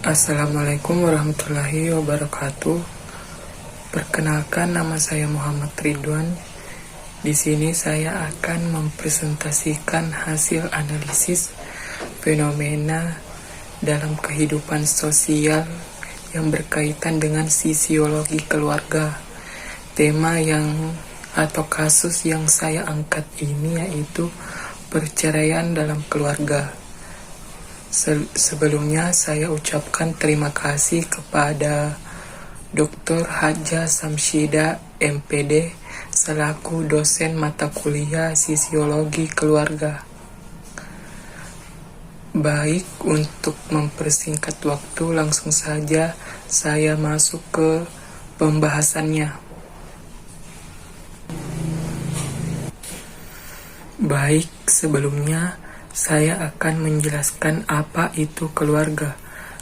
Assalamualaikum warahmatullahi wabarakatuh. Perkenalkan, nama saya Muhammad Ridwan. Di sini saya akan mempresentasikan hasil analisis fenomena dalam kehidupan sosial yang berkaitan dengan sisiologi keluarga. Tema atau kasus yang saya angkat ini yaitu perceraian dalam keluarga. Sebelumnya saya ucapkan terima kasih kepada Dr. Hadja Samsida MPD selaku dosen mata kuliah Sisiologi Keluarga. Baik, untuk mempersingkat waktu langsung saja saya masuk ke pembahasannya. Baik, sebelumnya saya akan menjelaskan apa itu keluarga.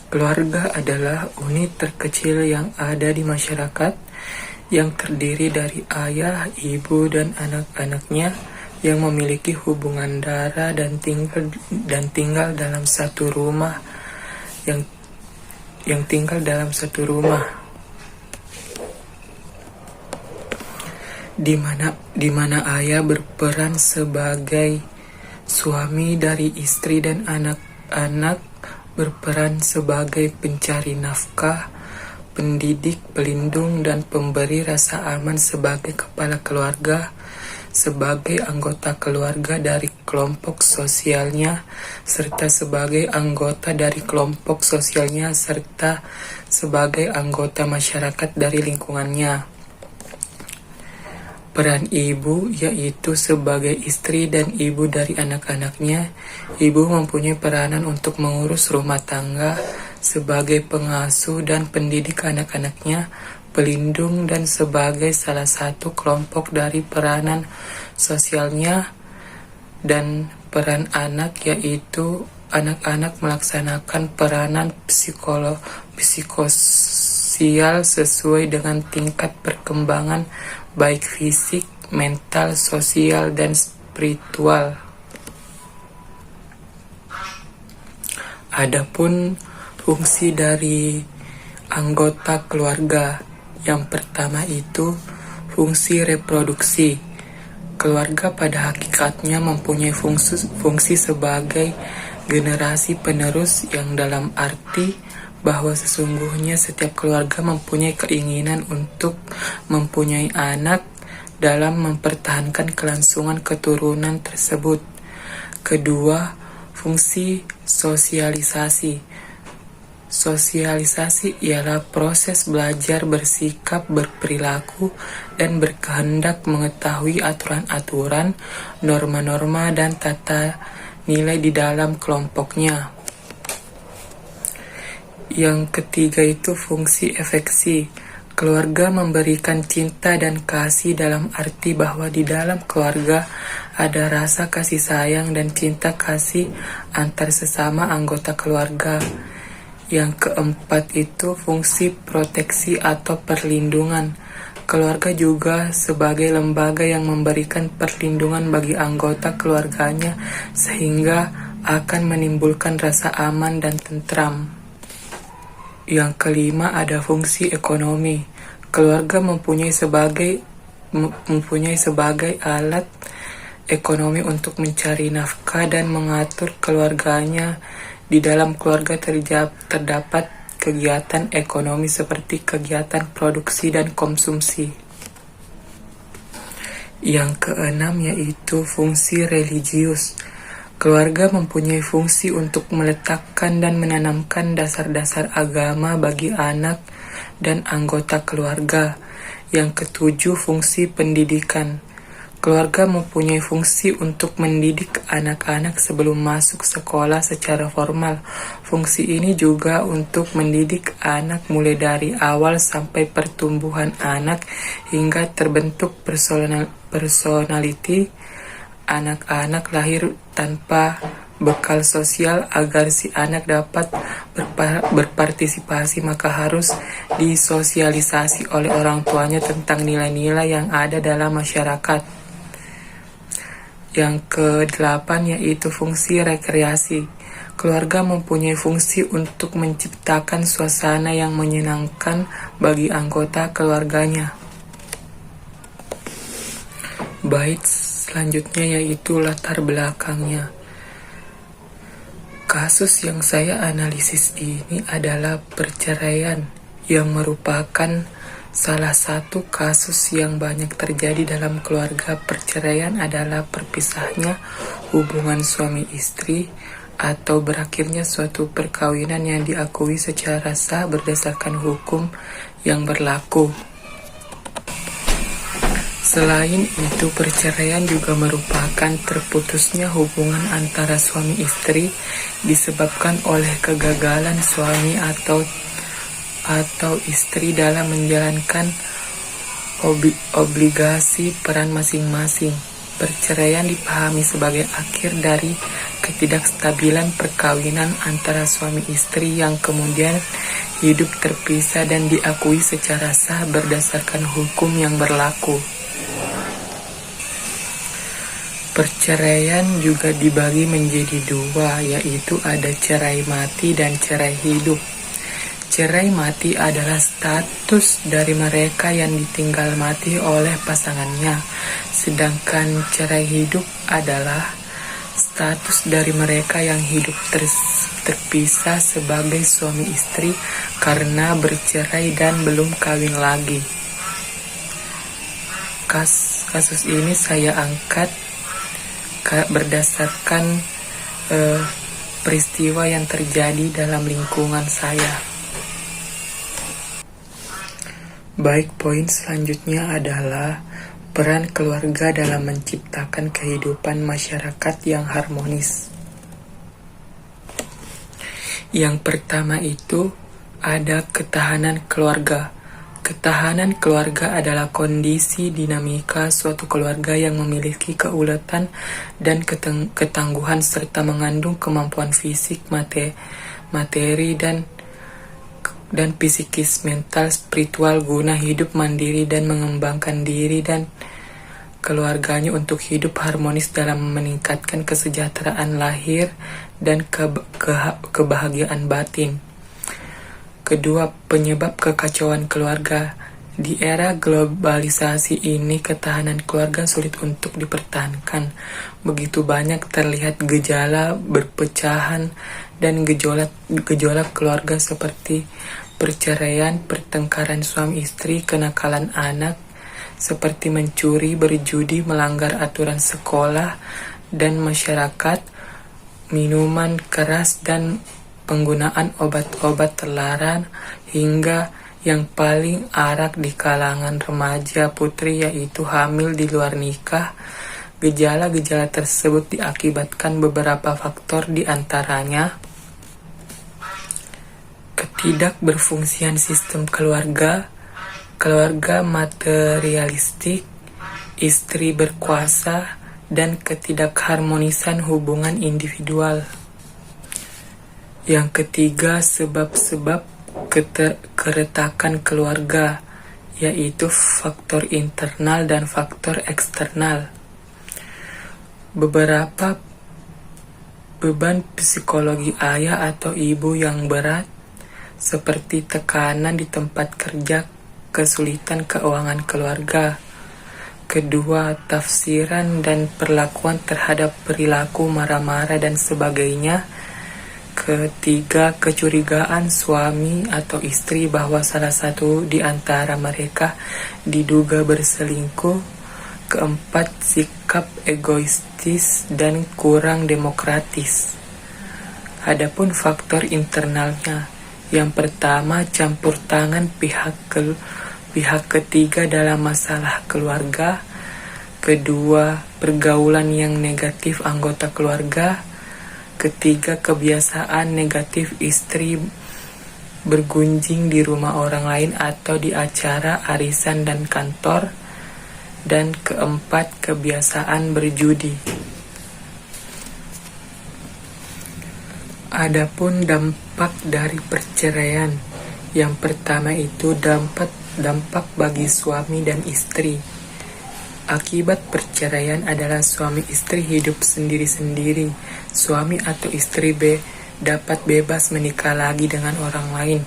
Keluarga adalah unit terkecil yang ada di masyarakat yang terdiri dari ayah, ibu, dan anak-anaknya yang memiliki hubungan darah dan tinggal dalam satu rumah yang tinggal dalam satu rumah. Di mana ayah berperan sebagai suami dari istri dan anak-anak berperan sebagai pencari nafkah, pendidik, pelindung, dan pemberi rasa aman sebagai kepala keluarga, sebagai anggota keluarga dari kelompok sosialnya, serta sebagai anggota dari kelompok sosialnya, serta sebagai anggota masyarakat dari lingkungannya. Peran ibu yaitu sebagai istri dan ibu dari anak-anaknya. Ibu mempunyai peranan untuk mengurus rumah tangga sebagai pengasuh dan pendidik anak-anaknya, pelindung, dan sebagai salah satu kelompok dari peranan sosialnya. Dan peran anak yaitu anak-anak melaksanakan peranan psikososial sesuai dengan tingkat perkembangan baik fisik, mental, sosial, dan spiritual. Adapun fungsi dari anggota keluarga, yang pertama itu fungsi reproduksi. Keluarga pada hakikatnya mempunyai fungsi sebagai generasi penerus, yang dalam arti bahwa sesungguhnya setiap keluarga mempunyai keinginan untuk mempunyai anak dalam mempertahankan kelangsungan keturunan tersebut. Kedua, fungsi sosialisasi. Sosialisasi ialah proses belajar bersikap, berperilaku, dan berkehendak mengetahui aturan-aturan, norma-norma, dan tata nilai di dalam kelompoknya. Yang ketiga itu fungsi afeksi. Keluarga memberikan cinta dan kasih dalam arti bahwa di dalam keluarga ada rasa kasih sayang dan cinta kasih antar sesama anggota keluarga. Yang keempat itu fungsi proteksi atau perlindungan. Keluarga juga sebagai lembaga yang memberikan perlindungan bagi anggota keluarganya sehingga akan menimbulkan rasa aman dan tentram. Yang kelima ada fungsi ekonomi. Keluarga mempunyai sebagai alat ekonomi untuk mencari nafkah dan mengatur keluarganya. Di dalam keluarga terdapat kegiatan ekonomi seperti kegiatan produksi dan konsumsi. Yang keenam yaitu fungsi religius. Keluarga mempunyai fungsi untuk meletakkan dan menanamkan dasar-dasar agama bagi anak dan anggota keluarga. Yang ketujuh, fungsi pendidikan. Keluarga mempunyai fungsi untuk mendidik anak-anak sebelum masuk sekolah secara formal. Fungsi ini juga untuk mendidik anak mulai dari awal sampai pertumbuhan anak hingga terbentuk personality. Anak-anak lahir tanpa bekal sosial. Agar si anak dapat berpartisipasi, maka harus disosialisasi oleh orang tuanya tentang nilai-nilai yang ada dalam masyarakat. Yang ke-8 yaitu fungsi rekreasi. Keluarga mempunyai fungsi untuk menciptakan suasana yang menyenangkan bagi anggota keluarganya. Bait selanjutnya yaitu latar belakangnya. Kasus yang saya analisis ini adalah perceraian, yang merupakan salah satu kasus yang banyak terjadi dalam keluarga. Perceraian adalah perpisahnya hubungan suami istri atau berakhirnya suatu perkawinan yang diakui secara sah berdasarkan hukum yang berlaku. Selain itu, perceraian juga merupakan terputusnya hubungan antara suami istri disebabkan oleh kegagalan suami atau istri dalam menjalankan obligasi peran masing-masing. Perceraian dipahami sebagai akhir dari ketidakstabilan perkawinan antara suami istri yang kemudian hidup terpisah dan diakui secara sah berdasarkan hukum yang berlaku. Perceraian juga dibagi menjadi dua, yaitu ada cerai mati dan cerai hidup. Cerai mati adalah status dari mereka yang ditinggal mati oleh pasangannya, sedangkan cerai hidup adalah status dari mereka yang hidup terpisah sebagai suami istri karena bercerai dan belum kawin lagi. Kasus ini saya angkat berdasarkan peristiwa yang terjadi dalam lingkungan saya. Baik, poin selanjutnya adalah peran keluarga dalam menciptakan kehidupan masyarakat yang harmonis. Yang pertama itu ada ketahanan keluarga. Ketahanan keluarga adalah kondisi dinamika suatu keluarga yang memiliki keuletan dan ketangguhan serta mengandung kemampuan fisik, materi dan psikis, mental, spiritual guna hidup mandiri dan mengembangkan diri dan keluarganya untuk hidup harmonis dalam meningkatkan kesejahteraan lahir dan kebahagiaan batin. Kedua, penyebab kekacauan keluarga. Di era globalisasi ini, ketahanan keluarga sulit untuk dipertahankan. Begitu banyak terlihat gejala perpecahan dan gejolak keluarga seperti perceraian, pertengkaran suami istri, kenakalan anak, seperti mencuri, berjudi, melanggar aturan sekolah dan masyarakat, minuman keras dan penggunaan obat-obat terlarang, hingga yang paling arak di kalangan remaja putri yaitu hamil di luar nikah. Gejala-gejala tersebut diakibatkan beberapa faktor, di antaranya ketidakberfungsian sistem keluarga materialistik, istri berkuasa, dan ketidakharmonisan hubungan individual. Yang ketiga, sebab-sebab keretakan keluarga, yaitu faktor internal dan faktor eksternal. Beberapa beban psikologi ayah atau ibu yang berat, seperti tekanan di tempat kerja, kesulitan keuangan keluarga. Kedua, tafsiran dan perlakuan terhadap perilaku marah-marah dan sebagainya. Ketiga, kecurigaan suami atau istri bahwa salah satu di antara mereka diduga berselingkuh. Keempat, sikap egoistis dan kurang demokratis. Adapun faktor internalnya, yang pertama, campur tangan pihak ketiga dalam masalah keluarga. Kedua, pergaulan yang negatif anggota keluarga. Ketiga, kebiasaan negatif istri bergunjing di rumah orang lain atau di acara arisan dan kantor. Dan keempat, kebiasaan berjudi. Adapun dampak dari perceraian, yang pertama itu dampak bagi suami dan istri. Akibat perceraian adalah suami istri hidup sendiri-sendiri. Suami atau istri dapat bebas menikah lagi dengan orang lain.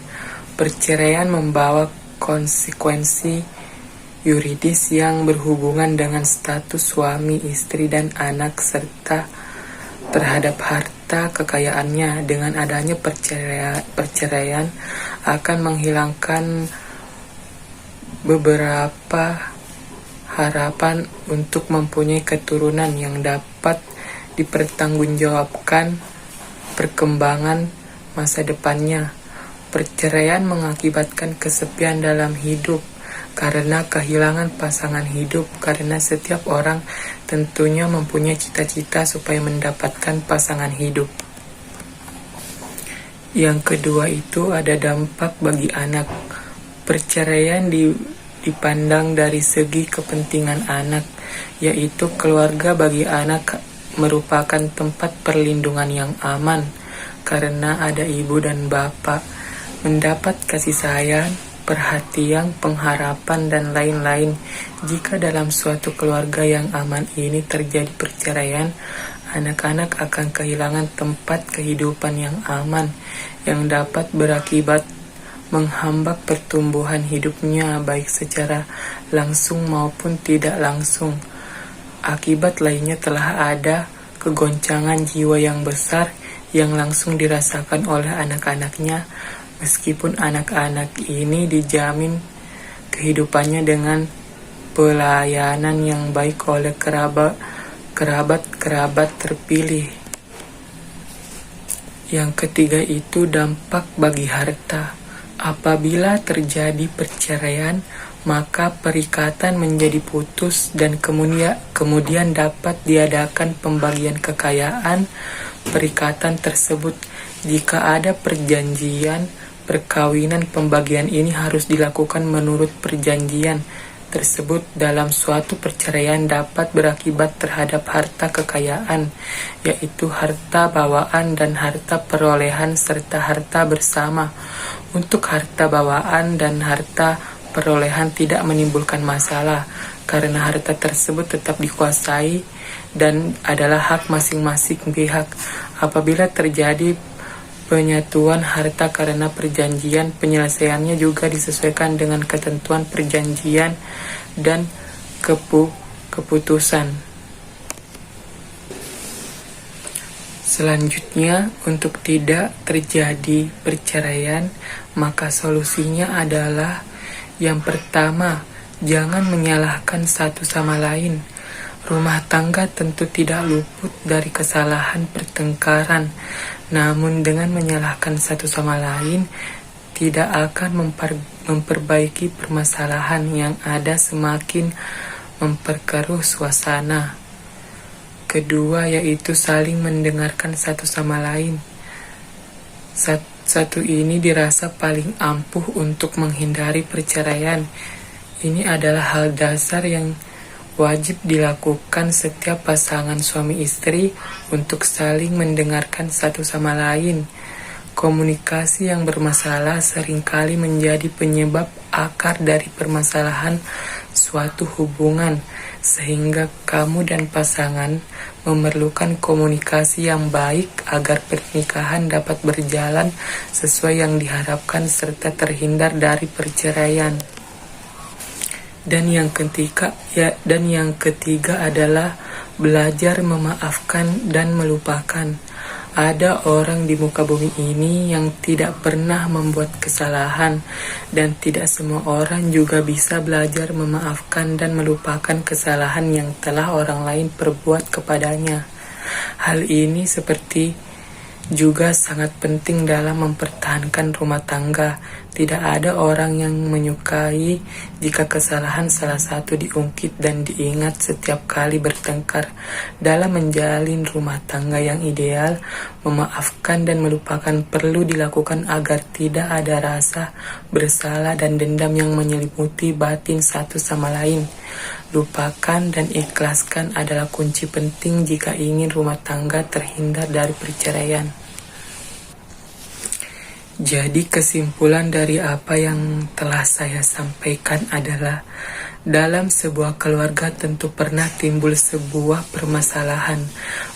Perceraian membawa konsekuensi yuridis yang berhubungan dengan status suami, istri, dan anak serta terhadap harta kekayaannya. Dengan adanya perceraian akan menghilangkan beberapa harapan untuk mempunyai keturunan yang dapat dipertanggungjawabkan perkembangan masa depannya. Perceraian mengakibatkan kesepian dalam hidup karena kehilangan pasangan hidup, karena setiap orang tentunya mempunyai cita-cita supaya mendapatkan pasangan hidup. Yang kedua itu ada dampak bagi anak. Perceraian dipandang dari segi kepentingan anak, yaitu keluarga bagi anak merupakan tempat perlindungan yang aman karena ada ibu dan bapak, mendapat kasih sayang, perhatian, pengharapan, dan lain-lain. Jika dalam suatu keluarga yang aman ini terjadi perceraian, anak-anak akan kehilangan tempat kehidupan yang aman yang dapat berakibat menghambat pertumbuhan hidupnya baik secara langsung maupun tidak langsung. Akibat lainnya telah ada kegoncangan jiwa yang besar yang langsung dirasakan oleh anak-anaknya, meskipun anak-anak ini dijamin kehidupannya dengan pelayanan yang baik oleh kerabat-kerabat terpilih. Yang ketiga itu dampak bagi harta. Apabila terjadi perceraian, maka perikatan menjadi putus dan kemudian dapat diadakan pembagian kekayaan perikatan tersebut. Jika ada perjanjian perkawinan, pembagian ini harus dilakukan menurut perjanjian tersebut. Dalam suatu perceraian dapat berakibat terhadap harta kekayaan, yaitu harta bawaan dan harta perolehan serta harta bersama. Untuk harta bawaan dan harta perolehan tidak menimbulkan masalah karena harta tersebut tetap dikuasai dan adalah hak masing-masing pihak. Apabila terjadi penyatuan harta karena perjanjian, penyelesaiannya juga disesuaikan dengan ketentuan perjanjian dan keputusan. Selanjutnya, untuk tidak terjadi perceraian, maka solusinya adalah yang pertama, jangan menyalahkan satu sama lain. Rumah tangga tentu tidak luput dari kesalahan pertengkaran, namun dengan menyalahkan satu sama lain tidak akan memperbaiki permasalahan yang ada, semakin memperkeruh suasana. Kedua yaitu saling mendengarkan satu sama lain. Satu ini dirasa paling ampuh untuk menghindari perceraian. Ini adalah hal dasar yang wajib dilakukan setiap pasangan suami istri untuk saling mendengarkan satu sama lain. Komunikasi yang bermasalah seringkali menjadi penyebab akar dari permasalahan suatu hubungan, sehingga kamu dan pasangan memerlukan komunikasi yang baik agar pernikahan dapat berjalan sesuai yang diharapkan serta terhindar dari perceraian. Dan yang ketiga adalah belajar memaafkan dan melupakan. Ada orang di muka bumi ini yang tidak pernah membuat kesalahan, dan tidak semua orang juga bisa belajar memaafkan dan melupakan kesalahan yang telah orang lain perbuat kepadanya. Hal ini seperti juga sangat penting dalam mempertahankan rumah tangga. Tidak ada orang yang menyukai jika kesalahan salah satu diungkit dan diingat setiap kali bertengkar. Dalam menjalin rumah tangga yang ideal, memaafkan dan melupakan perlu dilakukan agar tidak ada rasa bersalah dan dendam yang menyelimuti batin satu sama lain. Lupakan dan ikhlaskan adalah kunci penting jika ingin rumah tangga terhindar dari perceraian. Jadi kesimpulan dari apa yang telah saya sampaikan adalah Dalam sebuah keluarga tentu pernah timbul sebuah permasalahan,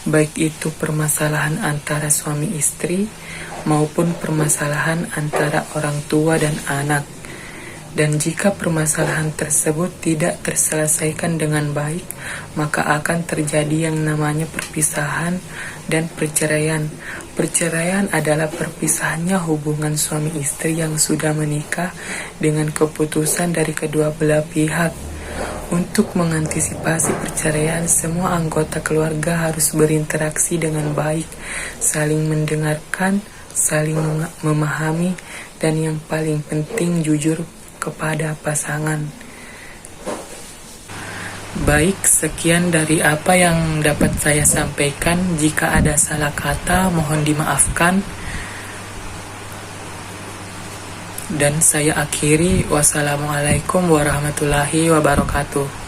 baik itu permasalahan antara suami istri maupun permasalahan antara orang tua dan anak. Dan jika permasalahan tersebut tidak terselesaikan dengan baik, maka akan terjadi yang namanya perpisahan dan perceraian. Perceraian adalah perpisahannya hubungan suami istri yang sudah menikah dengan keputusan dari kedua belah pihak. Untuk mengantisipasi perceraian, semua anggota keluarga harus berinteraksi dengan baik, saling mendengarkan, saling memahami, dan yang paling penting jujur kepada pasangan. Baik, sekian dari apa yang dapat saya sampaikan. Jika ada salah kata, mohon dimaafkan. Dan saya akhiri, wassalamualaikum warahmatullahi wabarakatuh.